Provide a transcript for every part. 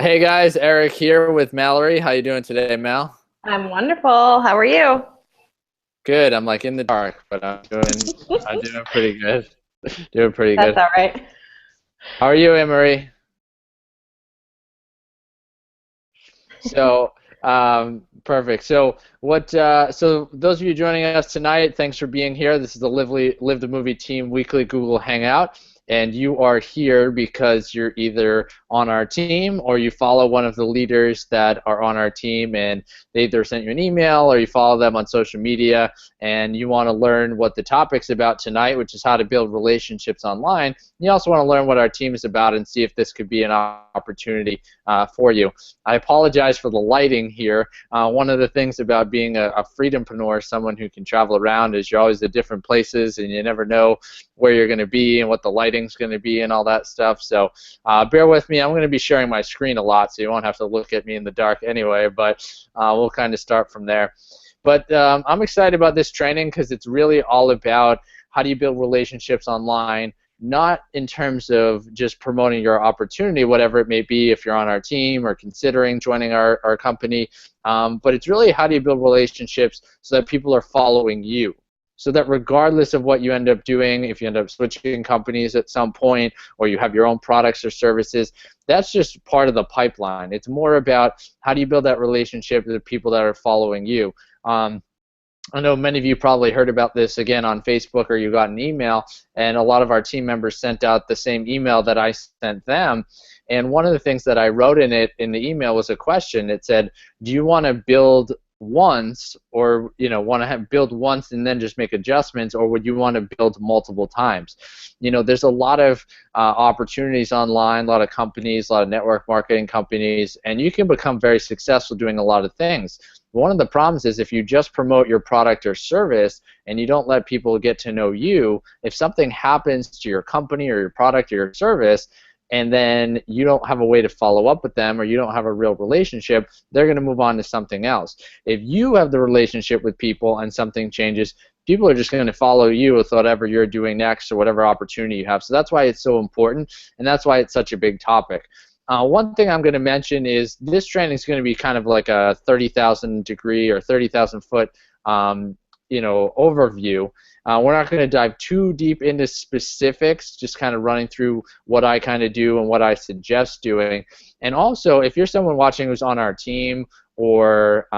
Hey guys, Eric here with Mallory. How you doing today, Mal? I'm wonderful. How are you? Good. I'm like in the dark, but I'm doing pretty good. Doing pretty That's good. all right. How are you, Emery? So, perfect. So those of you joining us tonight, thanks for being here. This is the Live the Movie Team Weekly Google Hangout, and you are here because you're either on our team or you follow one of the leaders that are on our team, and they either sent you an email or you follow them on social media, and you want to learn what the topic's about tonight, which is how to build relationships online. You also want to learn what our team is about and see if this could be an opportunity for you. I apologize for the lighting here. One of the things about being a freedompreneur, someone who can travel around, is you're always at different places and you never know where you're going to be and what the lighting's going to be and all that stuff. So bear with me. I'm going to be sharing my screen a lot, so you won't have to look at me in the dark anyway, but we'll kind of start from there. But I'm excited about this training because it's really all about how do you build relationships online, not in terms of just promoting your opportunity, whatever it may be, if you're on our team or considering joining our company, but it's really how do you build relationships so that people are following you. So that regardless of what you end up doing, if you end up switching companies at some point or you have your own products or services, that's just part of the pipeline. It's more about how do you build that relationship with the people that are following you. I know many of you probably heard about this again on Facebook or you got an email, and a lot of our team members sent out the same email that I sent them. And one of the things that I wrote in the email was a question. It said, do you want to build once, or want to build once and then just make adjustments, or would you want to build multiple times? There's a lot of opportunities online, a lot of companies, a lot of network marketing companies, and you can become very successful doing a lot of things. One of the problems is if you just promote your product or service and you don't let people get to know you, if something happens to your company or your product or your service, and then you don't have a way to follow up with them or you don't have a real relationship, they're going to move on to something else. If you have the relationship with people and something changes, people are just going to follow you with whatever you're doing next or whatever opportunity you have. So that's why it's so important, and that's why it's such a big topic. One thing I'm going to mention is this training is going to be kind of like a 30,000 degree or 30,000 foot overview. We're not going to dive too deep into specifics, just kind of running through what I kind of do and what I suggest doing. And also, if you're someone watching who's on our team or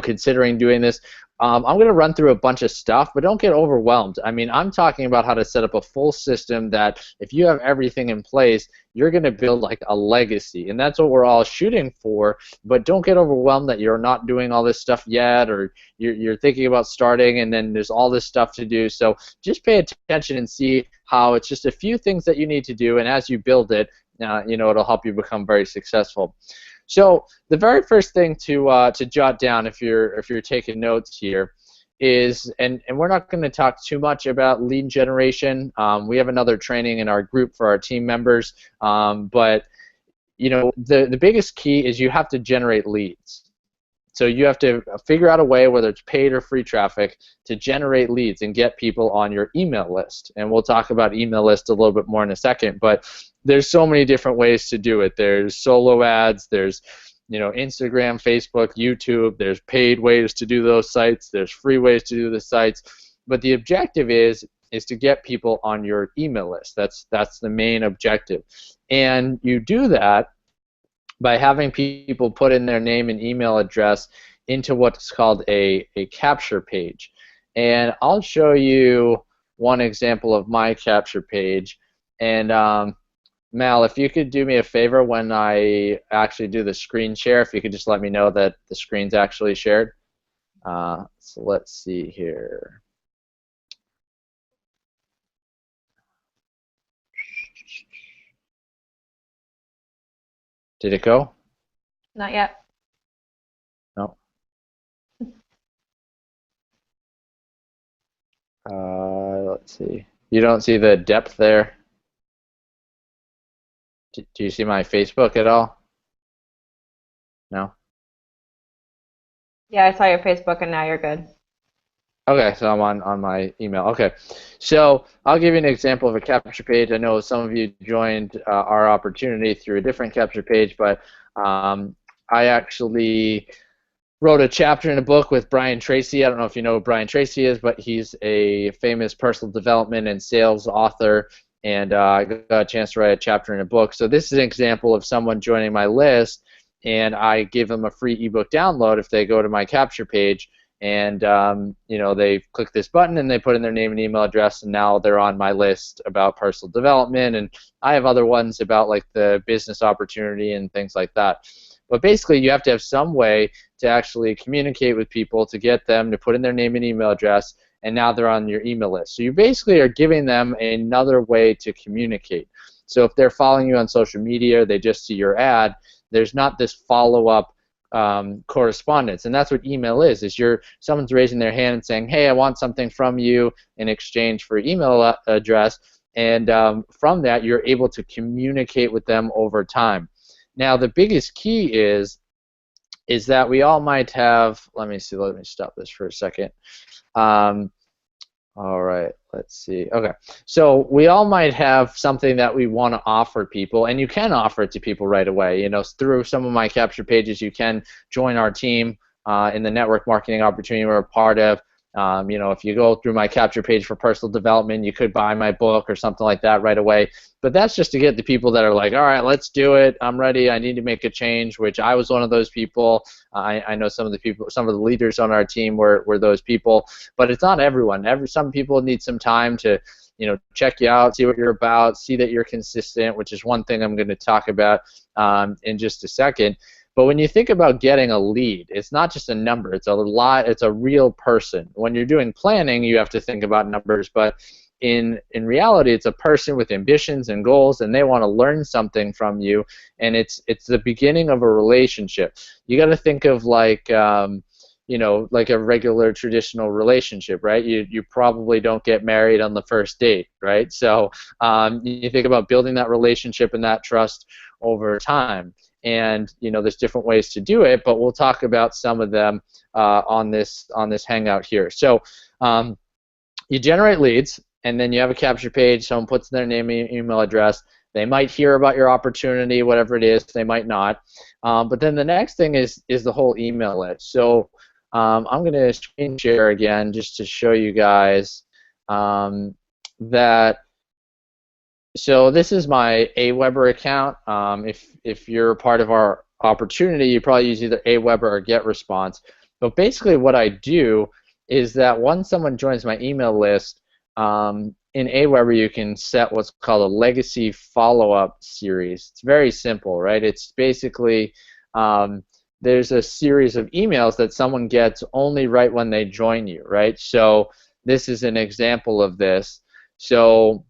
considering doing this, I'm going to run through a bunch of stuff, but don't get overwhelmed. I mean, I'm talking about how to set up a full system that if you have everything in place, you're going to build like a legacy, and that's what we're all shooting for. But don't get overwhelmed that you're not doing all this stuff yet, or you're thinking about starting and then there's all this stuff to do. So just pay attention and see how it's just a few things that you need to do, and as you build it, it'll help you become very successful. So the very first thing to jot down if you're taking notes here is, and we're not going to talk too much about lead generation. We have another training in our group for our team members, but the biggest key is you have to generate leads. So you have to figure out a way, whether it's paid or free traffic, to generate leads and get people on your email list. And we'll talk about email lists a little bit more in a second, but there's so many different ways to do it. There's solo ads, there's Instagram, Facebook, YouTube, there's paid ways to do those sites, there's free ways to do the sites. But the objective is to get people on your email list. That's the main objective. And you do that by having people put in their name and email address into what's called a capture page. And I'll show you one example of my capture page. And Mal, if you could do me a favor when I actually do the screen share, if you could just let me know that the screen's actually shared. So let's see here. Did it go? Not yet. No. Let's see. You don't see the depth there? Do you see my Facebook at all? No? Yeah, I saw your Facebook and now you're good. Okay, so I'm on my email. Okay, so I'll give you an example of a capture page. I know some of you joined our opportunity through a different capture page, but um, I actually wrote a chapter in a book with Brian Tracy. I don't know if you know who Brian Tracy is, but he's a famous personal development and sales author, and I got a chance to write a chapter in a book. So this is an example of someone joining my list, and I give them a free ebook download if they go to my capture page, and they click this button and they put in their name and email address, and now they're on my list about personal development, and I have other ones about like the business opportunity and things like that. But basically, you have to have some way to actually communicate with people to get them to put in their name and email address, and now they're on your email list. So you basically are giving them another way to communicate. So if they're following you on social media, they just see your ad, there's not this follow-up correspondence, and that's what email is someone's raising their hand and saying, hey, I want something from you in exchange for email address, and from that you're able to communicate with them over time. Now the biggest key is that we all might have, let me stop this for a second. Um, all right, let's see. Okay, so we all might have something that we want to offer people, and you can offer it to people right away. Through some of my capture pages, you can join our team in the network marketing opportunity we're a part of. If you go through my capture page for personal development, you could buy my book or something like that right away. But that's just to get the people that are like, all right, let's do it. I'm ready. I need to make a change, which I was one of those people. I know some of the leaders on our team were those people, but it's not everyone. Some people need some time to check you out, see what you're about, see that you're consistent, which is one thing I'm going to talk about in just a second. But when you think about getting a lead, it's not just a number. It's a real person. When you're doing planning, you have to think about numbers, but in reality, it's a person with ambitions and goals, and they want to learn something from you, and it's the beginning of a relationship. You got to think of like like a regular traditional relationship, right? You probably don't get married on the first date, right? So you think about building that relationship and that trust over time. And there's different ways to do it, but we'll talk about some of them on this Hangout here. So you generate leads, and then you have a capture page. Someone puts in their name and email address. They might hear about your opportunity, whatever it is. They might not. But then the next thing is the whole email list. So I'm going to screen share again just to show you guys that. So this is my Aweber account. If you're a part of our opportunity, you probably use either Aweber or GetResponse. But basically what I do is that once someone joins my email list, in Aweber you can set what's called a legacy follow-up series. It's very simple, right? It's basically there's a series of emails that someone gets only right when they join you, right? So this is an example of this. So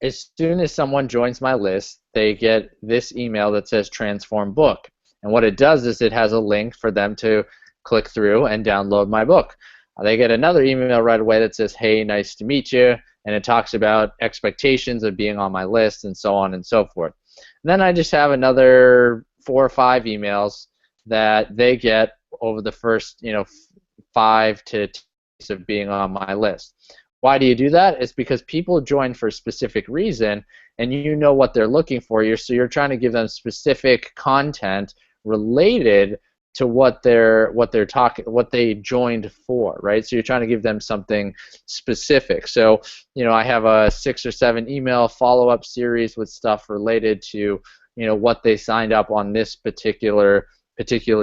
as soon as someone joins my list, they get this email that says Transform Book. And what it does is it has a link for them to click through and download my book. They get another email right away that says, hey, nice to meet you, and it talks about expectations of being on my list and so on and so forth. And then I just have another 4 or 5 emails that they get over the first 5 to 10 days of being on my list. Why do you do that? It's because people join for a specific reason, and you know what they're looking for. So you're trying to give them specific content related to what they joined for, right? So you're trying to give them something specific. So I have a 6 or 7 email follow-up series with stuff related to what they signed up on this particular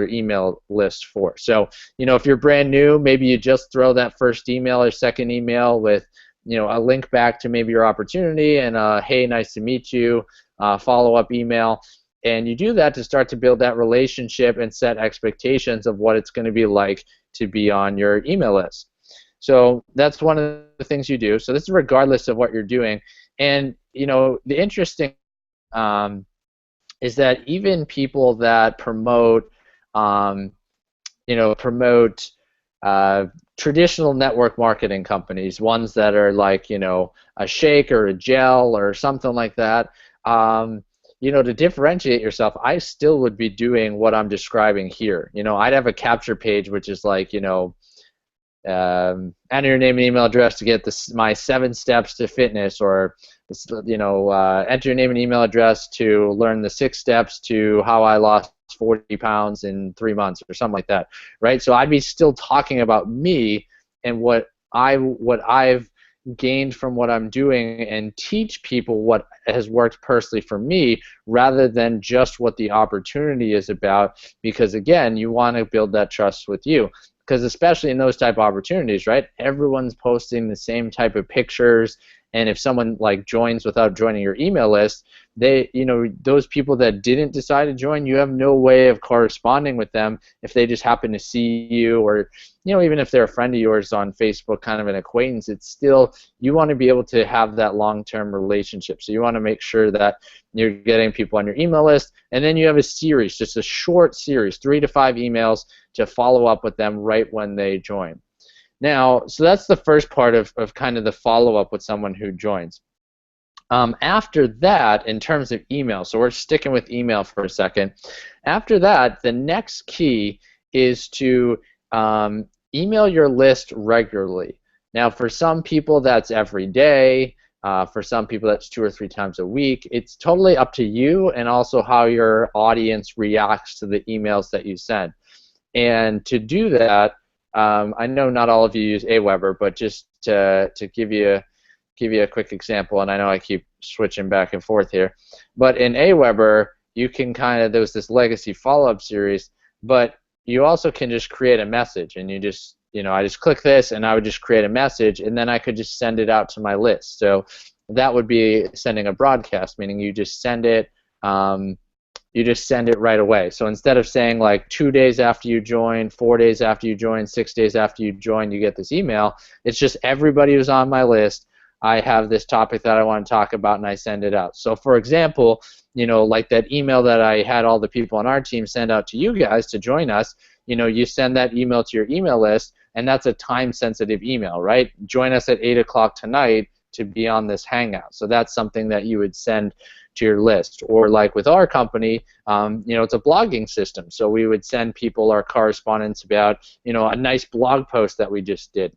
email list for. So if you're brand new, maybe you just throw that first email or second email with a link back to maybe your opportunity and a hey, nice to meet you follow-up email, and you do that to start to build that relationship and set expectations of what it's going to be like to be on your email list. So that's one of the things you do. So this is regardless of what you're doing. And the interesting is that even people that promote traditional network marketing companies, ones that are like a shake or a gel or something like that, to differentiate yourself, I still would be doing what I'm describing here. I'd have a capture page which is like enter your name and email address to get my 7 steps to fitness, or enter your name and email address to learn the 6 steps to how I lost 40 pounds in 3 months, or something like that, right? So I'd be still talking about me and what I've gained from what I'm doing, and teach people what has worked personally for me, rather than just what the opportunity is about. Because again, you want to build that trust with you, because especially in those type of opportunities, right, everyone's posting the same type of pictures, and if someone like joins without joining your email list, those people that didn't decide to join, you have no way of corresponding with them if they just happen to see you, or even if they're a friend of yours on Facebook, kind of an acquaintance. It's still, you want to be able to have that long-term relationship. So you want to make sure that you're getting people on your email list, and then you have a series, just a short series, 3 to 5 emails to follow up with them right when they join. Now, so that's the first part of kind of the follow-up with someone who joins. After that, in terms of email, so we're sticking with email for a second. After that, the next key is to email your list regularly. Now, for some people, that's every day. For some people, that's 2 or 3 times a week. It's totally up to you, and also how your audience reacts to the emails that you send. And to do that, I know not all of you use Aweber, but just to give you a quick example, and I know I keep switching back and forth here, but in Aweber, you can there was this legacy follow-up series, but you also can just create a message, and you just, I just click this, and I would just create a message, and then I could just send it out to my list. So that would be sending a broadcast, meaning you just send it. You just send it right away. So instead of saying like 2 days after you join, 4 days after you join, 6 days after you join, you get this email, it's just everybody who's on my list, I have this topic that I want to talk about, and I send it out. So for example, like that email that I had all the people on our team send out to you guys to join us, you send that email to your email list, and that's a time-sensitive email, right? Join us at 8 o'clock tonight to be on this Hangout. So that's something that you would send to your list. Or like with our company, it's a blogging system, so we would send people our correspondence about a nice blog post that we just did.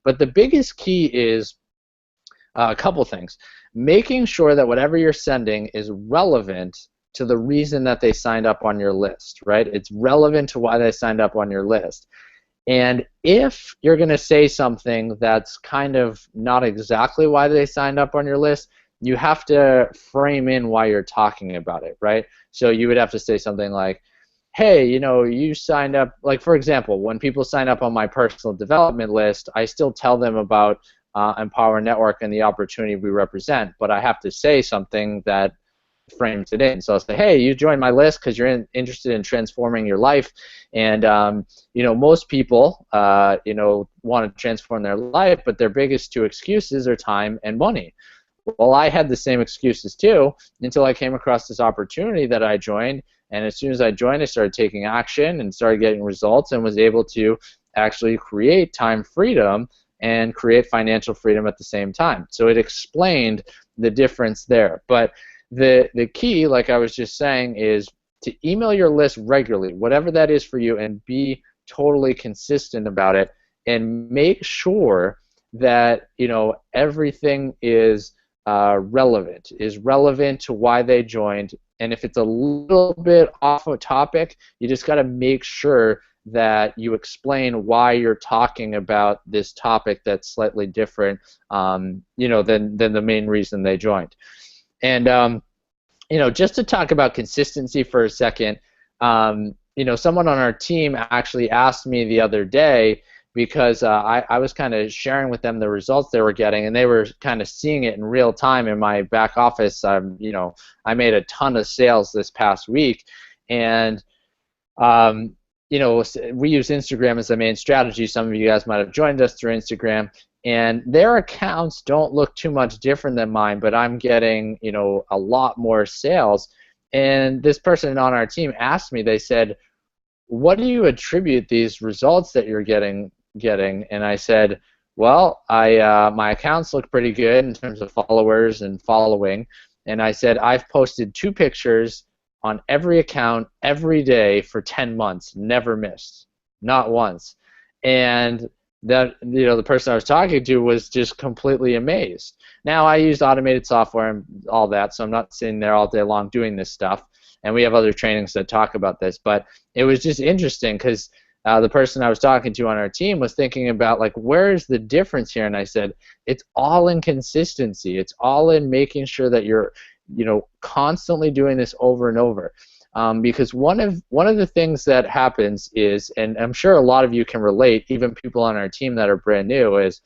But the biggest key is a couple things. Making sure that whatever you're sending is relevant to the reason that they signed up on your list, right? It's relevant to why they signed up on your list. And if you're going to say something that's kind of not exactly why they signed up on your list, you have to frame in why you're talking about it, right? So you would have to say something like, hey, you signed up, like for example, when people sign up on my personal development list, I still tell them about Empower Network and the opportunity we represent, but I have to say something that frames it in. So I'll say, hey, you joined my list because you're interested in transforming your life, and most people want to transform their life, but their biggest 2 excuses are time and money. Well, I had the same excuses too until I came across this opportunity that I joined, and as soon as I joined, I started taking action and started getting results, and was able to actually create time freedom and create financial freedom at the same time. So it explained the difference there. But the key, like I was just saying, is to email your list regularly, whatever that is for you, and be totally consistent about it, and make sure that everything is relevant to why they joined. And if it's a little bit off a topic, you just got to make sure that you explain why you're talking about this topic that's slightly different, than the main reason they joined. And just to talk about consistency for a second, someone on our team actually asked me the other day, because I was kind of sharing with them the results they were getting, and they were kind of seeing it in real time in my back office. I made a ton of sales this past week, and we use Instagram as the main strategy. Some of you guys might have joined us through Instagram, and their accounts don't look too much different than mine, but I'm getting a lot more sales. And this person on our team asked me, they said, what do you attribute these results that you're getting? And I said, well, my accounts look pretty good in terms of followers and following. And I said, I've posted 2 pictures on every account every day for 10 months, never missed, not once. And that the person I was talking to was just completely amazed. Now I used automated software and all that, so I'm not sitting there all day long doing this stuff. And we have other trainings that talk about this, but it was just interesting because the person I was talking to on our team was thinking about like, where's the difference here? And I said, it's all in consistency. It's all in making sure that you're, constantly doing this over and over. Because one of the things that happens is, and I'm sure a lot of you can relate, even people on our team that are brand new, is,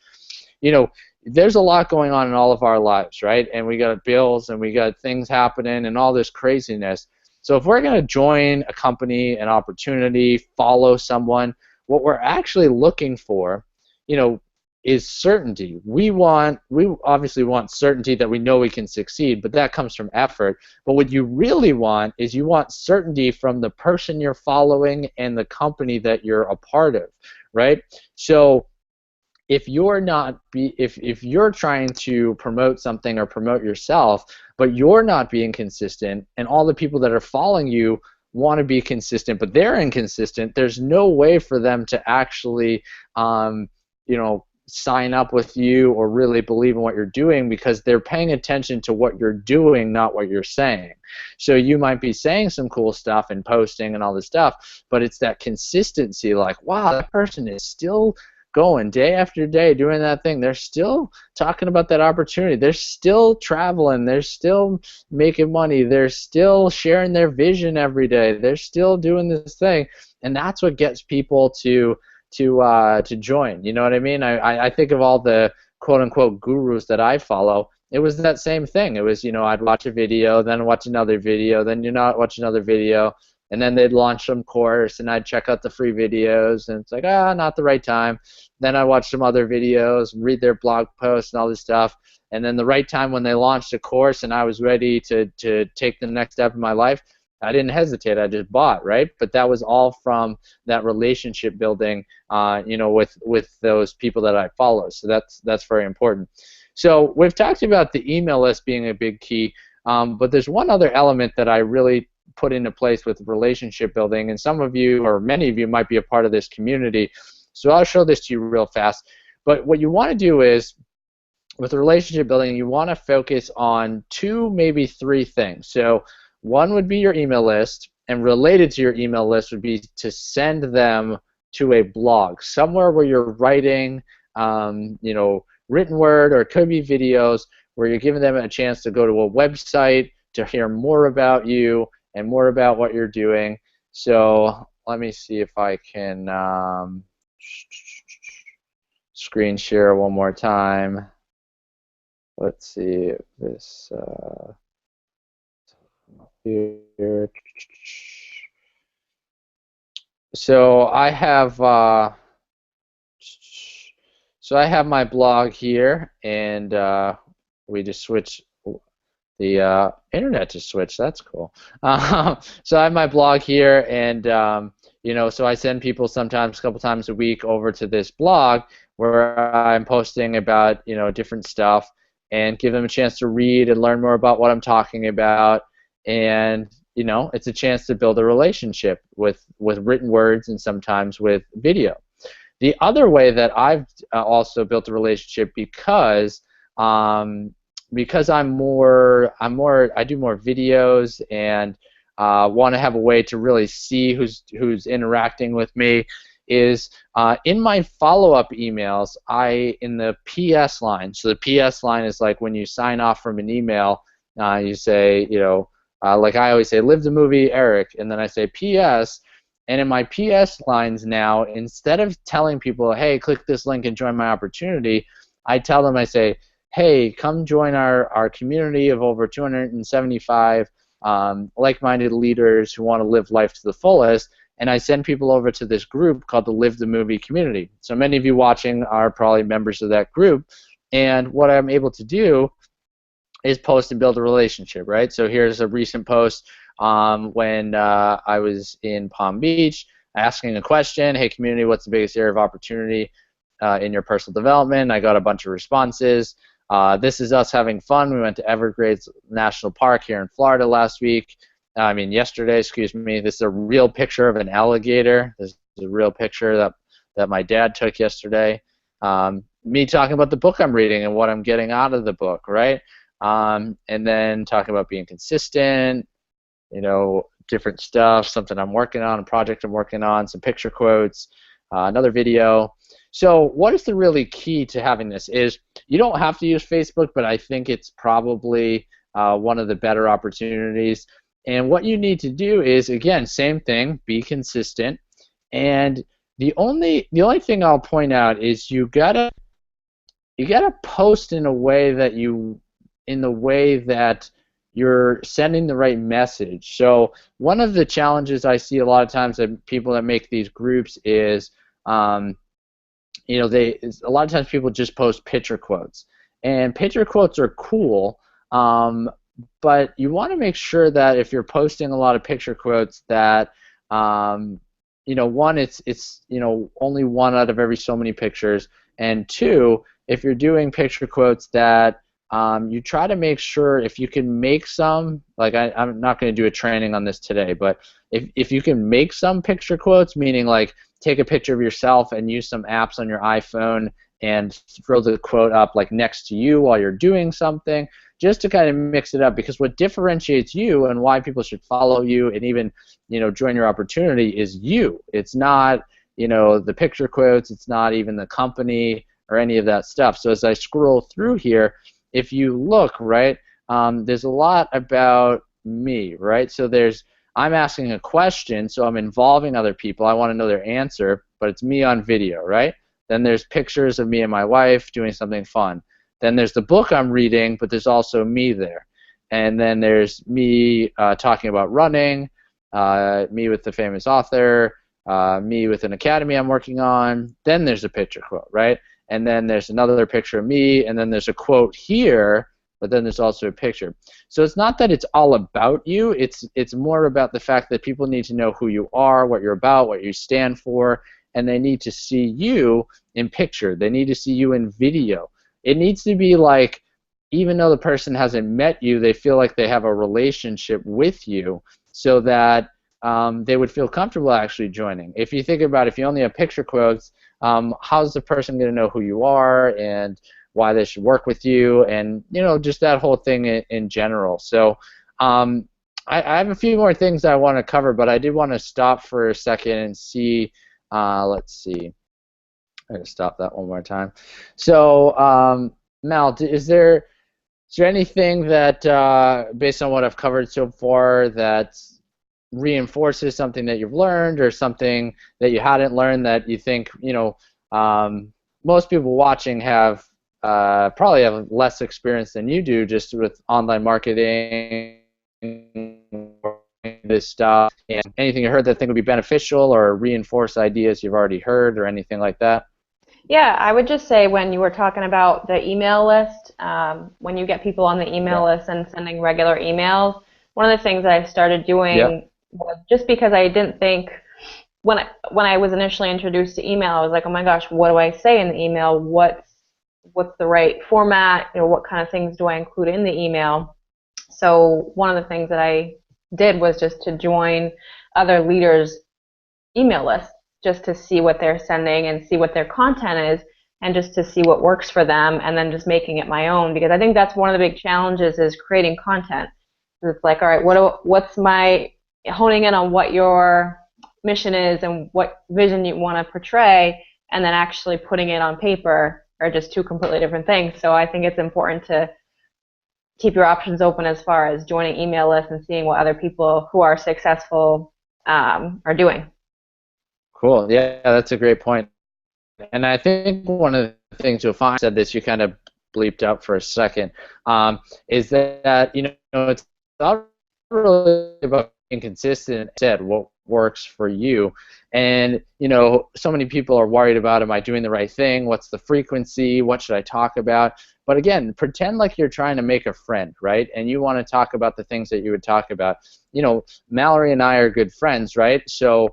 there's a lot going on in all of our lives, right? And we got bills and we got things happening and all this craziness. So if we're going to join a company, an opportunity, follow someone, what we're actually looking for, is certainty. We obviously want certainty that we know we can succeed, but that comes from effort. But what you really want is you want certainty from the person you're following and the company that you're a part of, right? So if you're trying to promote something or promote yourself, but you're not being consistent, and all the people that are following you want to be consistent, but they're inconsistent, there's no way for them to actually, sign up with you or really believe in what you're doing, because they're paying attention to what you're doing, not what you're saying. So you might be saying some cool stuff and posting and all this stuff, but it's that consistency, like, wow, that person is still going day after day doing that thing. They're still talking about that opportunity. They're still traveling. They're still making money. They're still sharing their vision every day. They're still doing this thing, and that's what gets people to join. You know what I mean? I think of all the quote unquote gurus that I follow. It was that same thing. It was, I'd watch a video, then watch another video, then watch another video, and then they'd launch some course, and I'd check out the free videos, and it's like, not the right time. Then I watch some other videos, read their blog posts and all this stuff, and then the right time when they launched a course and I was ready to take the next step in my life, I didn't hesitate. I just bought, right? But that was all from that relationship building, with those people that I follow. So that's very important. So we've talked about the email list being a big key, but there's one other element that I really put into place with relationship building, and some of you or many of you might be a part of this community. So I'll show this to you real fast. But what you want to do is, with relationship building, you want to focus on 2, maybe 3 things. So one would be your email list, and related to your email list would be to send them to a blog, somewhere where you're writing, written word, or it could be videos, where you're giving them a chance to go to a website to hear more about you and more about what you're doing. So let me see if I can screen share one more time. Let's see if this here. So I have my blog here, and we just switched the internet to switch. That's cool. So I have my blog here, and so I send people sometimes a couple times a week over to this blog where I'm posting about different stuff, and give them a chance to read and learn more about what I'm talking about. And it's a chance to build a relationship with written words and sometimes with video. The other way that I've also built a relationship, because I do more videos and want to have a way to really see who's interacting with me, is in my follow-up emails, in the PS line. So the PS line is like when you sign off from an email, you say, like I always say, live the movie, Eric, and then I say PS. And in my PS lines now, instead of telling people, hey, click this link and join my opportunity, I tell them, I say, hey, come join our community of over 275 like-minded leaders who want to live life to the fullest. And I send people over to this group called the Live the Movie community. So many of you watching are probably members of that group. And what I'm able to do is post and build a relationship, right? So here's a recent post when I was in Palm Beach, asking a question, hey community, what's the biggest area of opportunity in your personal development? I got a bunch of responses. This is us having fun. We went to Everglades National Park here in Florida yesterday, excuse me. This is a real picture of an alligator. This is a real picture that that my dad took yesterday, me talking about the book I'm reading and what I'm getting out of the book, right? And then talking about being consistent, different stuff, something I'm working on, a project I'm working on, some picture quotes, another video. So what is the really key to having this is you don't have to use Facebook, but I think it's probably one of the better opportunities. And what you need to do is, again, same thing, be consistent. And the only thing I'll point out is you gotta post in a way that you're sending the right message. So one of the challenges I see a lot of times that people that make these groups is, a lot of times people just post picture quotes, and picture quotes are cool, but you want to make sure that if you're posting a lot of picture quotes that one, it's only one out of every so many pictures, and two, if you're doing picture quotes that you try to make sure if you can make some, like I'm not going to do a training on this today, but if you can make some picture quotes, meaning like take a picture of yourself and use some apps on your iPhone and throw the quote up like next to you while you're doing something, just to kind of mix it up, because what differentiates you and why people should follow you and even join your opportunity is you. It's not the picture quotes, it's not even the company or any of that stuff. So as I scroll through here, if you look, right, there's a lot about me, right? So I'm asking a question, so I'm involving other people. I want to know their answer, but it's me on video, right? Then there's pictures of me and my wife doing something fun. Then there's the book I'm reading, but there's also me there. And then there's me talking about running, me with the famous author, me with an academy I'm working on. Then there's a picture quote, right? And then there's another picture of me, and then there's a quote here, but then there's also a picture. So it's not that it's all about you, it's more about the fact that people need to know who you are, what you're about, what you stand for, and they need to see you in picture. They need to see you in video. It needs to be like, even though the person hasn't met you, they feel like they have a relationship with you, so that they would feel comfortable actually joining. If you think about it, if you only have picture quotes, how's the person going to know who you are and why they should work with you, and just that whole thing in general. So I have a few more things I want to cover, but I did want to stop for a second and see. Let's see. I'm going to stop that one more time. So Mal, is there anything that, based on what I've covered so far, that reinforces something that you've learned, or something that you hadn't learned that you think most people watching have probably have less experience than you do just with online marketing, this stuff, and anything you heard that think would be beneficial or reinforce ideas you've already heard or anything like that? Yeah, I would just say when you were talking about the email list, when you get people on the email list and sending regular emails, one of the things that I started doing was, just because I didn't think, when I was initially introduced to email, I was like, oh my gosh, what do I say in the email? What's the right format? What kind of things do I include in the email? So one of the things that I did was just to join other leaders' email lists, just to see what they're sending and see what their content is, and just to see what works for them, and then just making it my own, because I think that's one of the big challenges is creating content. It's like, all right, what's my honing in on what your mission is and what vision you want to portray, and then actually putting it on paper are just two completely different things. So I think it's important to keep your options open as far as joining email lists and seeing what other people who are successful are doing. Cool. Yeah, that's a great point. And I think one of the things you'll find, said this, you kind of bleeped out for a second, is that it's not really about being consistent. Said what works for you, and so many people are worried about, am I doing the right thing? What's the frequency? What should I talk about? But again, pretend like you're trying to make a friend, right? And you want to talk about the things that you would talk about. Mallory and I are good friends, right? So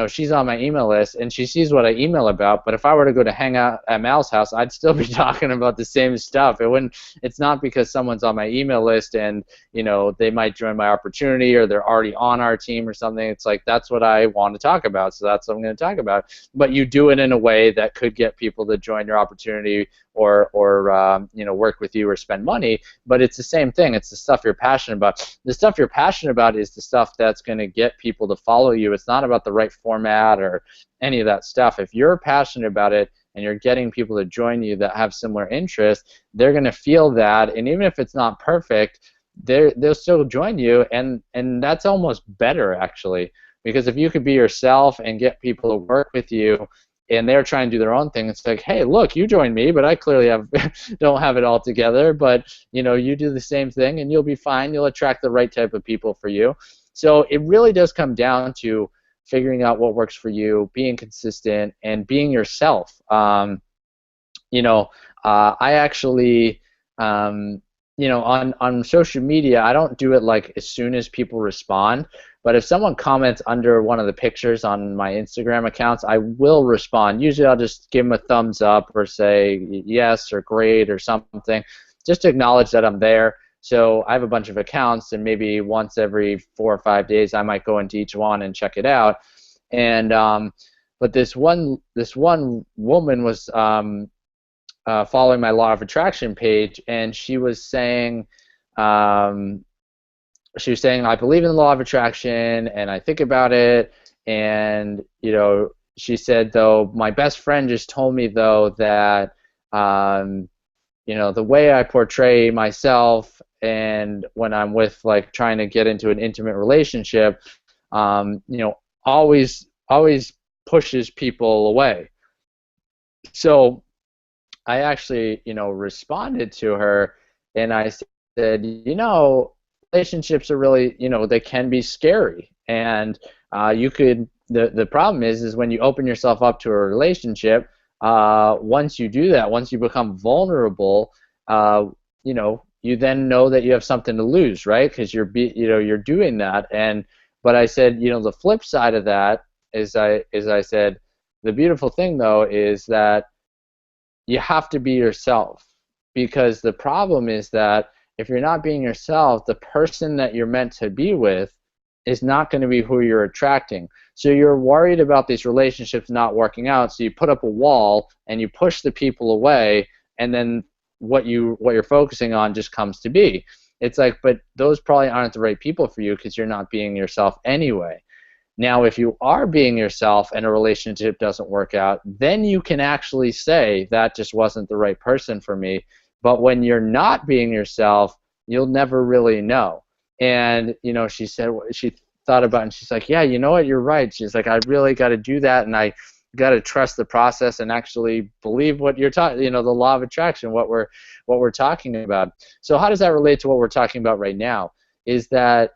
she's on my email list and she sees what I email about. But if I were to go to hang out at Mal's house, I'd still be talking about the same stuff. It's not because someone's on my email list and they might join my opportunity or they're already on our team or something. It's like that's what I want to talk about, so that's what I'm going to talk about. But you do it in a way that could get people to join your opportunity or work with you or spend money. But it's the same thing. It's the stuff you're passionate about. The stuff you're passionate about is the stuff that's going to get people to follow you. It's not about the right format or any of that stuff. If you're passionate about it and you're getting people to join you that have similar interests, they're going to feel that, and even if it's not perfect, they'll still join you, and that's almost better actually, because if you could be yourself and get people to work with you and they're trying to do their own thing, it's like, hey, look, you joined me, but I clearly don't have it all together, but you do the same thing and you'll be fine. You'll attract the right type of people for you. So it really does come down to figuring out what works for you, being consistent, and being yourself. I actually, on social media, I don't do it like as soon as people respond. But if someone comments under one of the pictures on my Instagram accounts, I will respond. Usually I'll just give them a thumbs up or say yes or great or something, just to acknowledge that I'm there. So I have a bunch of accounts, and maybe once every 4 or 5 days I might go into each one and check it out. And but this one woman was following my law of attraction page, and she was saying, I believe in the law of attraction, and I think about it, and she said, though, my best friend just told me, though, that the way I portray myself and when I'm with, like, trying to get into an intimate relationship, always pushes people away. So I actually, responded to her, and I said, relationships are really, they can be scary, and the problem is when you open yourself up to a relationship, once you do that, once you become vulnerable, you then know that you have something to lose, right? Because you're doing that. But I said, the flip side of that is I said, the beautiful thing, though, is that you have to be yourself, because the problem is that if you're not being yourself, the person that you're meant to be with is not going to be who you're attracting. So you're worried about these relationships not working out, so you put up a wall and you push the people away, and then what you're focusing on just comes to be. It's like, but those probably aren't the right people for you because you're not being yourself anyway. Now, if you are being yourself and a relationship doesn't work out, then you can actually say that just wasn't the right person for me. But when you're not being yourself, you'll never really know. And she said, she thought about it, and she's like, yeah, you know what, you're right. She's like, I really got to do that, and I got to trust the process and actually believe what you're talking, the law of attraction, what we're talking about. So how does that relate to what we're talking about right now? Is that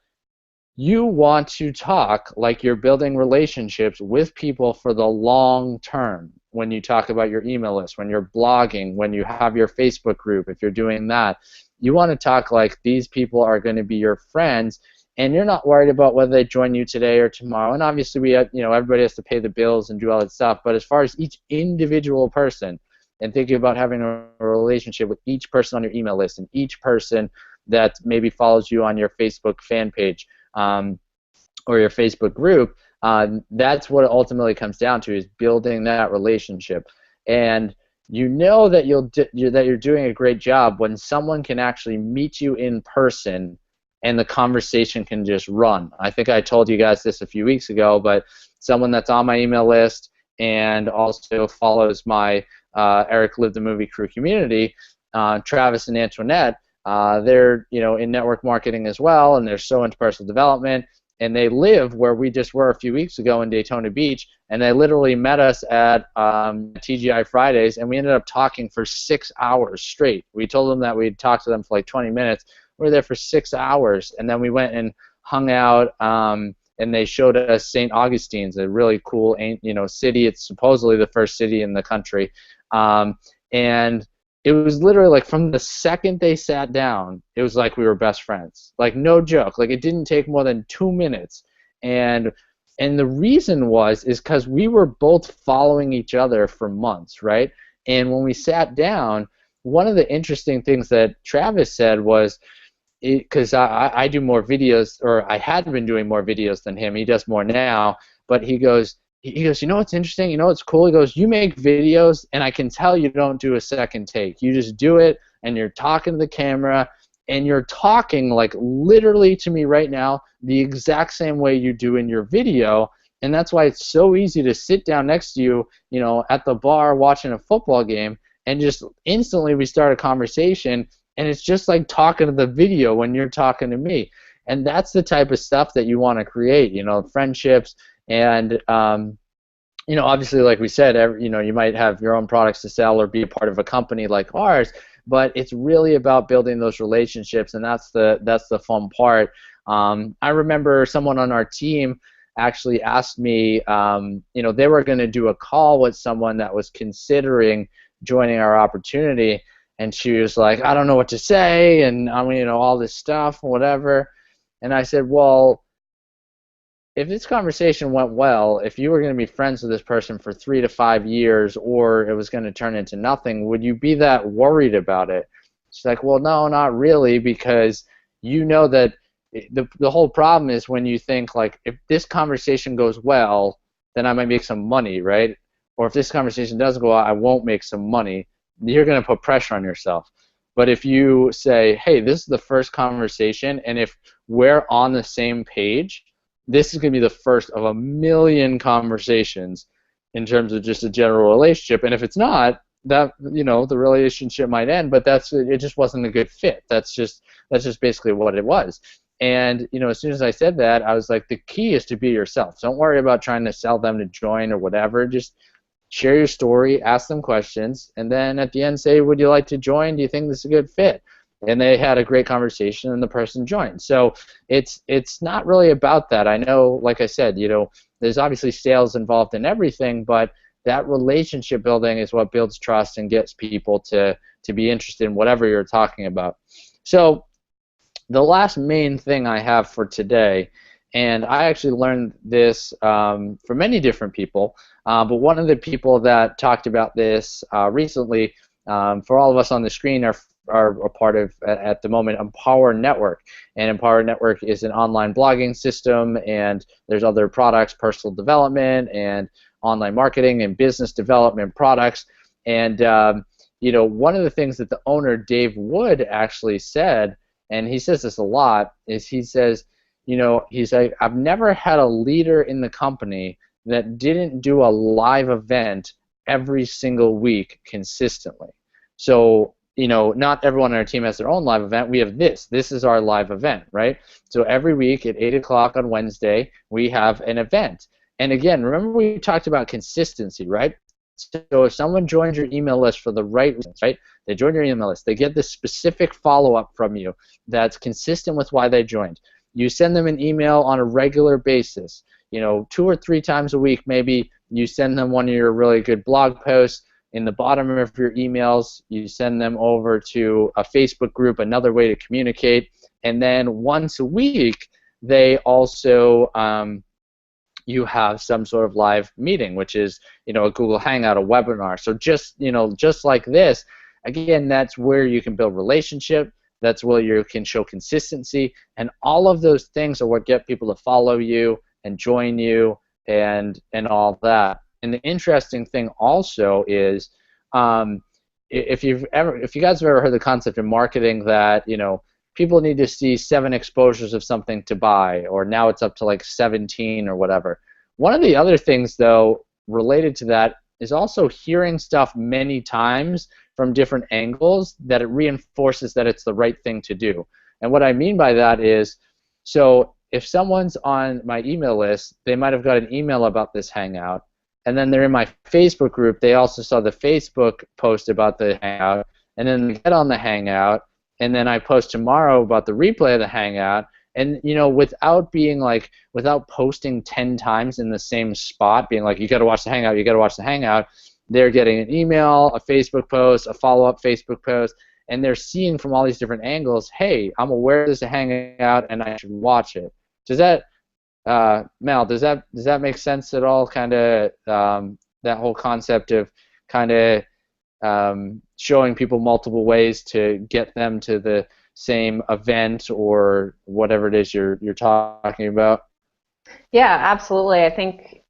you want to talk like you're building relationships with people for the long term. When you talk about your email list, when you're blogging, when you have your Facebook group, if you're doing that, you want to talk like these people are going to be your friends, and you're not worried about whether they join you today or tomorrow. And obviously, we have, everybody has to pay the bills and do all that stuff. But as far as each individual person, and thinking about having a relationship with each person on your email list and each person that maybe follows you on your Facebook fan page, or your Facebook group, that's what it ultimately comes down to, is building that relationship. And that you're doing a great job when someone can actually meet you in person and the conversation can just run. I think I told you guys this a few weeks ago, but someone that's on my email list and also follows my Eric Live the Movie Crew community, Travis and Antoinette, they're in network marketing as well, and they're so into personal development, and they live where we just were a few weeks ago in Daytona Beach, and they literally met us at TGI Fridays, and we ended up talking for 6 hours straight. We told them that we'd talk to them for like 20 minutes. We were there for 6 hours, and then we went and hung out, and they showed us St. Augustine's, a really cool city. It's supposedly the first city in the country, and it was literally like from the second they sat down, it was like we were best friends. Like, no joke. Like, it didn't take more than 2 minutes. And And the reason is because we were both following each other for months, right? And when we sat down, one of the interesting things that Travis said was, because I do more videos, or I had been doing more videos than him. He does more now, but he goes, you know what's interesting? You know what's cool? He goes, you make videos, and I can tell you don't do a second take. You just do it, and you're talking to the camera, and you're talking like literally to me right now the exact same way you do in your video. And that's why it's so easy to sit down next to you, at the bar watching a football game, and just instantly we start a conversation, and it's just like talking to the video when you're talking to me. And that's the type of stuff that you want to create, friendships. And obviously, like we said, you might have your own products to sell or be a part of a company like ours, but it's really about building those relationships, and that's the fun part. I remember someone on our team actually asked me, they were going to do a call with someone that was considering joining our opportunity, and she was like, I don't know what to say, and all this stuff, whatever. And I said, well, if this conversation went well, if you were going to be friends with this person for 3 to 5 years, or it was going to turn into nothing, would you be that worried about it? She's like, well, no, not really, because you know that the whole problem is when you think, like, if this conversation goes well, then I might make some money, right? Or if this conversation doesn't go well, I won't make some money. You're going to put pressure on yourself. But if you say, hey, this is the first conversation, and if we're on the same page, this is going to be the first of a million conversations in terms of just a general relationship. And if it's not, that the relationship might end, but it just wasn't a good fit. That's just basically what it was. And as soon as I said that, I was like, the key is to be yourself. Don't worry about trying to sell them to join or whatever. Just share your story, ask them questions, and then at the end say, would you like to join? Do you think this is a good fit? And they had a great conversation, and the person joined. So it's not really about that. I know, like I said, there's obviously sales involved in everything, but that relationship building is what builds trust and gets people to be interested in whatever you're talking about. So the last main thing I have for today, and I actually learned this from many different people, but one of the people that talked about this recently, for all of us on the screen, are a part of, at the moment, Empower Network. And Empower Network is an online blogging system, and there's other products, personal development and online marketing and business development products. And one of the things that the owner, Dave Wood, actually said, and he says this a lot, is he says, he's like, I've never had a leader in the company that didn't do a live event every single week consistently. So, not everyone on our team has their own live event. We have this. This is our live event, right? So every week at 8 o'clock on Wednesday, we have an event. And again, remember we talked about consistency, right? So if someone joins your email list for the right reasons, right? They join your email list. They get this specific follow-up from you that's consistent with why they joined. You send them an email on a regular basis. 2 or 3 times a week, maybe you send them one of your really good blog posts. In the bottom of your emails, you send them over to a Facebook group, another way to communicate. And then once a week, they also you have some sort of live meeting, which is a Google Hangout, a webinar. So just like this, again, that's where you can build relationship. That's where you can show consistency, and all of those things are what get people to follow you and join you and all that. And the interesting thing also is, if you guys have ever heard the concept in marketing that people need to see 7 exposures of something to buy, or now it's up to like 17 or whatever. One of the other things, though, related to that is also hearing stuff many times from different angles that it reinforces that it's the right thing to do. And what I mean by that is, so if someone's on my email list, they might have got an email about this Hangout, and then they're in my Facebook group, they also saw the Facebook post about the Hangout, and then they get on the Hangout, and then I post tomorrow about the replay of the Hangout, and without posting 10 times in the same spot, being like, you got to watch the Hangout, you got to watch the Hangout, they're getting an email, a Facebook post, a follow-up Facebook post, and they're seeing from all these different angles, hey, I'm aware there's a Hangout and I should watch it. Does that Mal, does that make sense at all? Kind of that whole concept of kind of showing people multiple ways to get them to the same event or whatever it is you're talking about. Yeah, absolutely. I think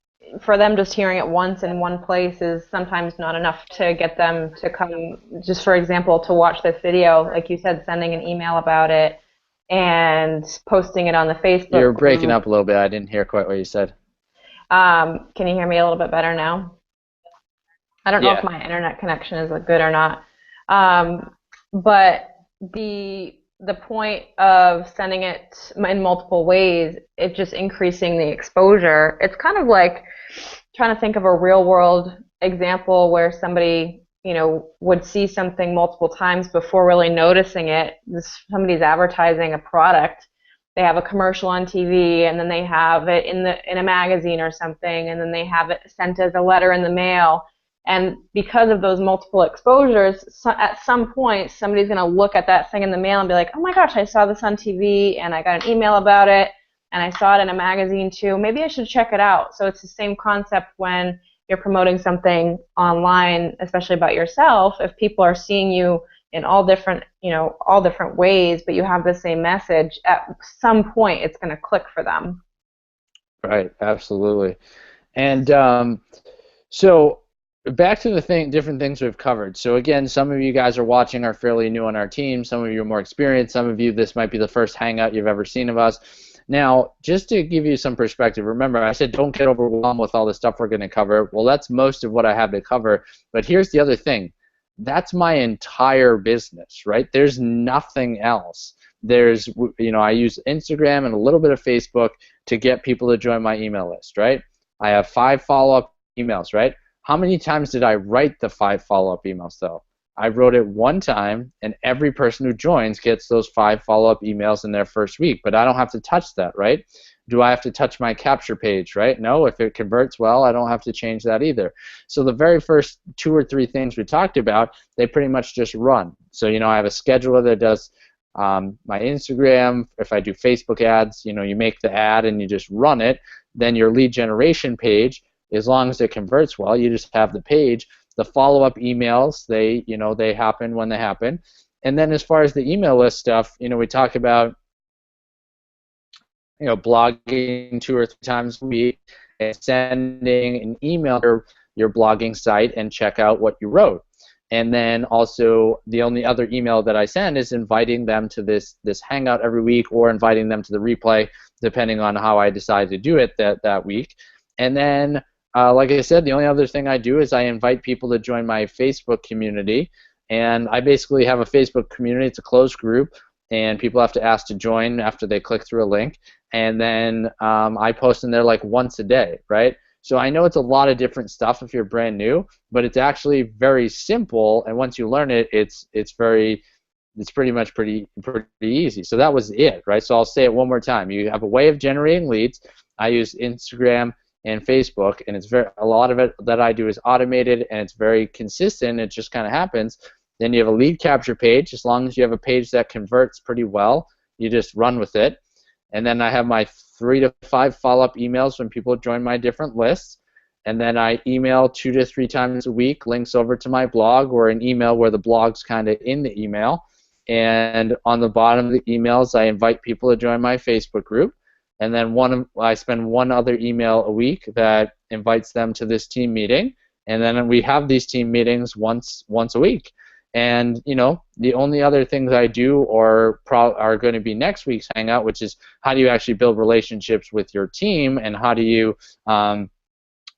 for them just hearing it once in one place is sometimes not enough to get them to come, just for example, to watch this video, like you said, sending an email about it and posting it on the You're Facebook breaking group. up a little bit. I didn't hear quite what you said. Can you hear me a little bit better now? I don't know if Yeah. my internet connection is good or not. Um, but the point of sending it in multiple ways, it just increasing the exposure. It's kind of like trying to think of a real world example where somebody, would see something multiple times before really noticing it. Somebody's advertising a product. They have a commercial on TV, and then they have it in a magazine or something, and then they have it sent as a letter in the mail. And because of those multiple exposures, at some point, somebody's going to look at that thing in the mail and be like, oh my gosh, I saw this on TV and I got an email about it and I saw it in a magazine too. Maybe I should check it out. So it's the same concept when you're promoting something online, especially about yourself. If people are seeing you in all different ways, but you have the same message, at some point it's going to click for them. Right. Absolutely. And so back to the different things we've covered. So again, some of you guys are watching are fairly new on our team. Some of you are more experienced. Some of you, this might be the first hangout you've ever seen of us. Now, just to give you some perspective, remember I said don't get overwhelmed with all the stuff we're going to cover. Well, that's most of what I have to cover. But here's the other thing. That's my entire business, right? There's nothing else. I use Instagram and a little bit of Facebook to get people to join my email list, right? I have 5 follow-up emails, right? How many times did I write the 5 follow-up emails, though? I wrote it one time, and every person who joins gets those 5 follow-up emails in their first week, but I don't have to touch that, right? Do I have to touch my capture page, right? No, if it converts well, I don't have to change that either. So the very first 2 or 3 things we talked about, they pretty much just run. So, I have a scheduler that does my Instagram. If I do Facebook ads, you make the ad and you just run it. Then your lead generation page, as long as it converts well, you just have the page. The follow-up emails, they happen when they happen. And then as far as the email list stuff, we talk about blogging 2 or 3 times a week and sending an email to your blogging site and check out what you wrote. And then also the only other email that I send is inviting them to this hangout every week or inviting them to the replay, depending on how I decide to do it that week. And then, like I said, the only other thing I do is I invite people to join my Facebook community. And I basically have a Facebook community. It's a closed group, and people have to ask to join after they click through a link. And then I post in there like once a day, right? So I know it's a lot of different stuff if you're brand new, but it's actually very simple. And once you learn it, it's pretty much pretty easy. So that was it, right? So I'll say it one more time. You have a way of generating leads. I use Instagram and Facebook, and a lot of it that I do is automated, and it's very consistent. It just kind of happens. Then you have a lead capture page. As long as you have a page that converts pretty well, you just run with it. And then I have my 3 to 5 follow-up emails when people join my different lists. And then I email 2 to 3 times a week links over to my blog, or an email where the blog's kind of in the email. And on the bottom of the emails, I invite people to join my Facebook group. And then I spend one other email a week that invites them to this team meeting. And then we have these team meetings once a week. And the only other things I do are going to be next week's hangout, which is how do you actually build relationships with your team, and how do you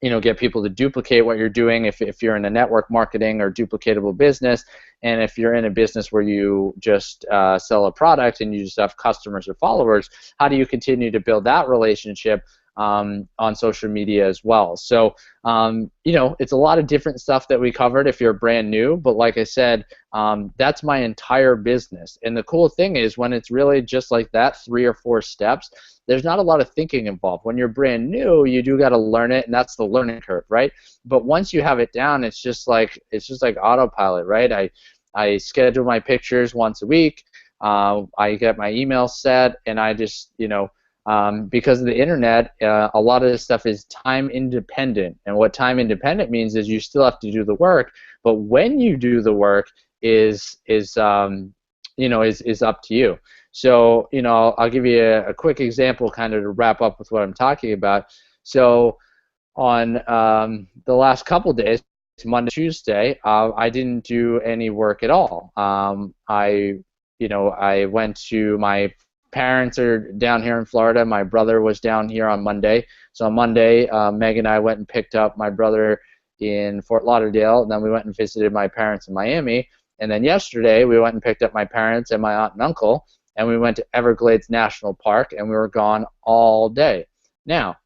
get people to duplicate what you're doing if you're in a network marketing or duplicatable business, and if you're in a business where you just sell a product and you just have customers or followers, how do you continue to build that relationship on social media as well? So it's a lot of different stuff that we covered if you're brand new, but like I said, that's my entire business. And the cool thing is when it's really just like that, 3 or 4 steps, there's not a lot of thinking involved. When you're brand new, you do got to learn it, and that's the learning curve, right? But once you have it down, it's just like autopilot, right? I schedule my pictures once a week. I get my email set, and I just because of the internet, a lot of this stuff is time independent. And what time independent means is you still have to do the work, but when you do the work is up to you. So, I'll give you a quick example kind of to wrap up with what I'm talking about. So on the last couple days, Monday, Tuesday, I didn't do any work at all. I went to my parents are down here in Florida. My brother was down here on Monday. So on Monday, Meg and I went and picked up my brother in Fort Lauderdale, and then we went and visited my parents in Miami. And then yesterday, we went and picked up my parents and my aunt and uncle, and we went to Everglades National Park, and we were gone all day. Now,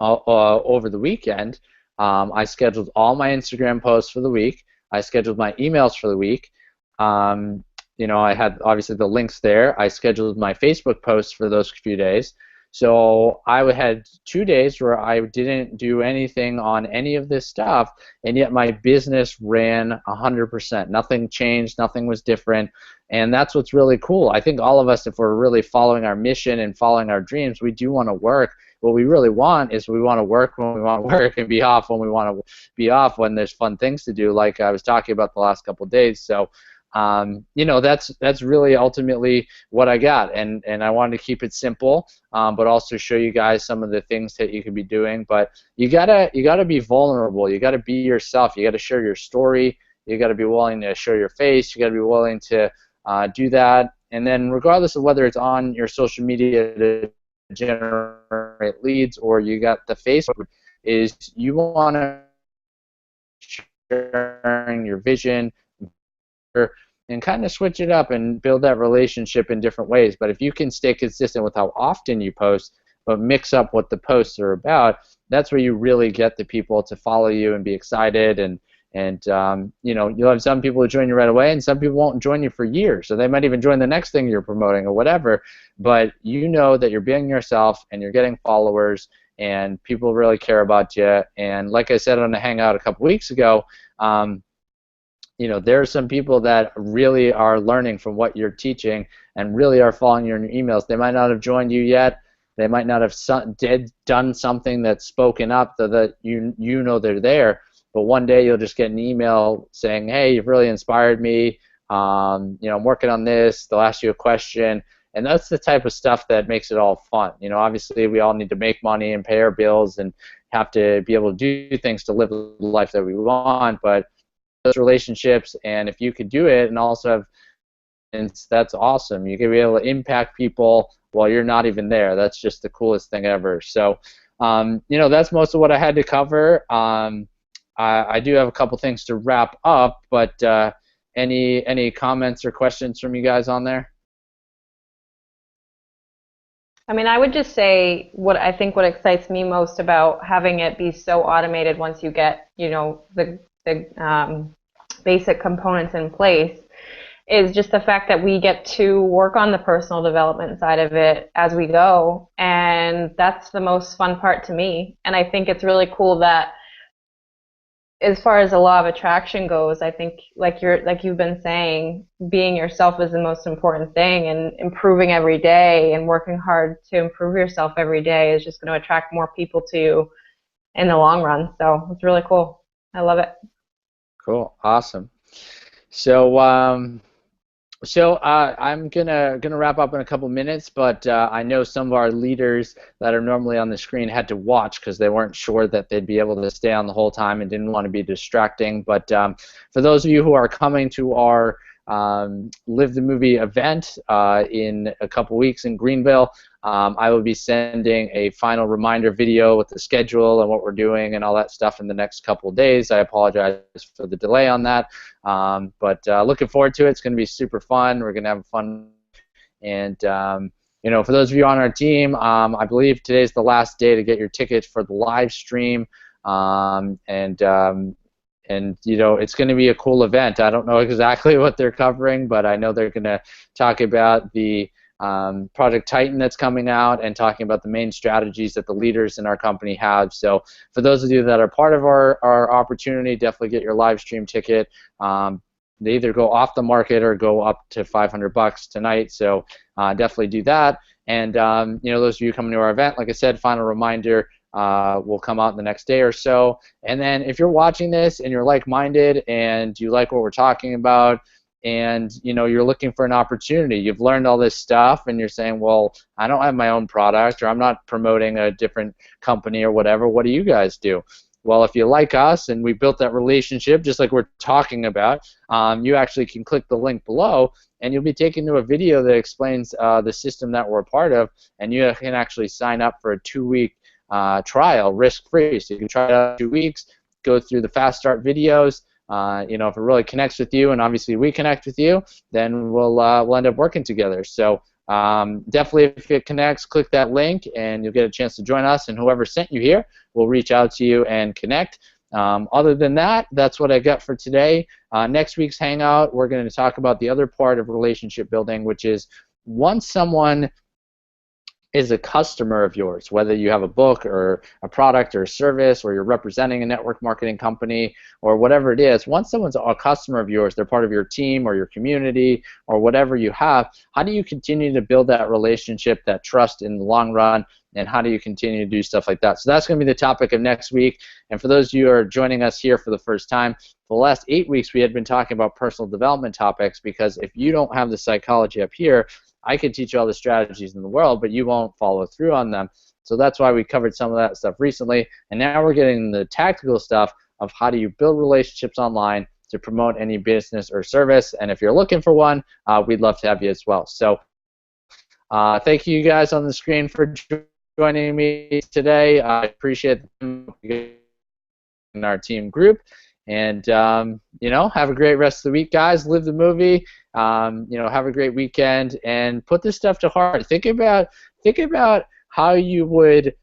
over the weekend, I scheduled all my Instagram posts for the week. I scheduled my emails for the week. I had obviously the links there. I scheduled my Facebook posts for those few days. So I had 2 days where I didn't do anything on any of this stuff, and yet my business ran 100%. Nothing changed, nothing was different, and that's what's really cool. I think all of us, if we're really following our mission and following our dreams, we do want to work. What we really want is we want to work when we want to work and be off when we want to be off, when there's fun things to do, like I was talking about the last couple of days. So that's really ultimately what I got, and I wanted to keep it simple, but also show you guys some of the things that you could be doing. But you gotta be vulnerable. You gotta be yourself. You gotta share your story. You gotta be willing to show your face. You gotta be willing to do that. And then regardless of whether it's on your social media to generate leads or you got the Facebook, is you want to sharing your vision and kind of switch it up and build that relationship in different ways. But if you can stay consistent with how often you post, but mix up what the posts are about, that's where you really get the people to follow you and be excited. And you'll have some people who join you right away, and some people won't join you for years. So they might even join the next thing you're promoting or whatever. But you know that you're being yourself and you're getting followers, and people really care about you. And like I said on the Hangout a couple weeks ago, there are some people that really are learning from what you're teaching and really are following your emails. They might not have joined you yet. They might not have done something that's spoken up so that you know they're there. But one day you'll just get an email saying, hey, you've really inspired me. I'm working on this. They'll ask you a question. And that's the type of stuff that makes it all fun. Obviously we all need to make money and pay our bills and have to be able to do things to live the life that we want. But those relationships, and if you could do it and also have, and that's awesome. You can be able to impact people while you're not even there. That's just the coolest thing ever. So that's most of what I had to cover. I do have a couple things to wrap up, but any comments or questions from you guys on there? I mean, I would just say what excites me most about having it be so automated once you get, the basic components in place is just the fact that we get to work on the personal development side of it as we go, and that's the most fun part to me. And I think it's really cool that as far as the law of attraction goes, I think like you've been saying, being yourself is the most important thing, and improving every day and working hard to improve yourself every day is just going to attract more people to you in the long run. So it's really cool. I love it. Cool, awesome. So I'm gonna wrap up in a couple minutes, but I know some of our leaders that are normally on the screen had to watch because they weren't sure that they'd be able to stay on the whole time and didn't want to be distracting. But for those of you who are coming to our Live the Movie event in a couple weeks in Greenville, I will be sending a final reminder video with the schedule and what we're doing and all that stuff in the next couple of days. I apologize for the delay on that, but looking forward to it. It's going to be super fun. We're going to have fun. And for those of you on our team, I believe today's the last day to get your tickets for the live stream. It's going to be a cool event. I don't know exactly what they're covering, but I know they're going to talk about the Project Titan that's coming out and talking about the main strategies that the leaders in our company have. So for those of you that are part of our opportunity, definitely get your live stream ticket. They either go off the market or go up to $500 tonight, so definitely do that. And those of you coming to our event, like I said, final reminder will come out in the next day or so. And then if you're watching this and you're like-minded and you like what we're talking about, and you're looking for an opportunity, you've learned all this stuff, and you're saying, well, I don't have my own product, or I'm not promoting a different company or whatever. What do you guys do? Well, if you like us and we built that relationship just like we're talking about, you actually can click the link below and you'll be taken to a video that explains the system that we're a part of, and you can actually sign up for a 2-week trial risk-free. So you can try it out 2 weeks, go through the fast start videos. If it really connects with you, and obviously we connect with you, then we'll end up working together. So definitely, if it connects, click that link, and you'll get a chance to join us. And whoever sent you here will reach out to you and connect. Other than that, that's what I got for today. Next week's Hangout, we're going to talk about the other part of relationship building, which is once someone is a customer of yours, whether you have a book or a product or a service, or you're representing a network marketing company or whatever it is, once someone's a customer of yours, they're part of your team or your community or whatever you have, how do you continue to build that relationship, that trust in the long run, and how do you continue to do stuff like that? So that's going to be the topic of next week. And for those of you who are joining us here for the first time, for the last 8 weeks we had been talking about personal development topics, because if you don't have the psychology up here, I could teach you all the strategies in the world, but you won't follow through on them. So that's why we covered some of that stuff recently. And now we're getting the tactical stuff of how do you build relationships online to promote any business or service. And if you're looking for one, we'd love to have you as well. So thank you guys on the screen for joining me today. I appreciate them in our team group. And, have a great rest of the week, guys. Live the movie. Have a great weekend, and put this stuff to heart. Think about how you would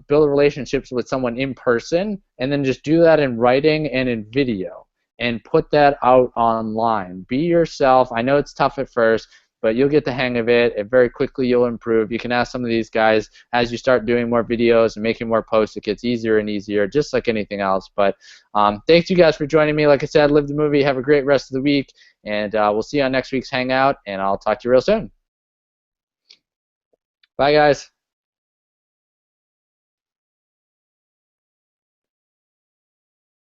build relationships with someone in person, and then just do that in writing and in video, and put that out online. Be yourself. I know it's tough at first, but you'll get the hang of it, and very quickly you'll improve. You can ask some of these guys as you start doing more videos and making more posts. It gets easier and easier, just like anything else. But thanks you guys for joining me. Like I said, live the movie. Have a great rest of the week, and we'll see you on next week's Hangout, and I'll talk to you real soon. Bye, guys.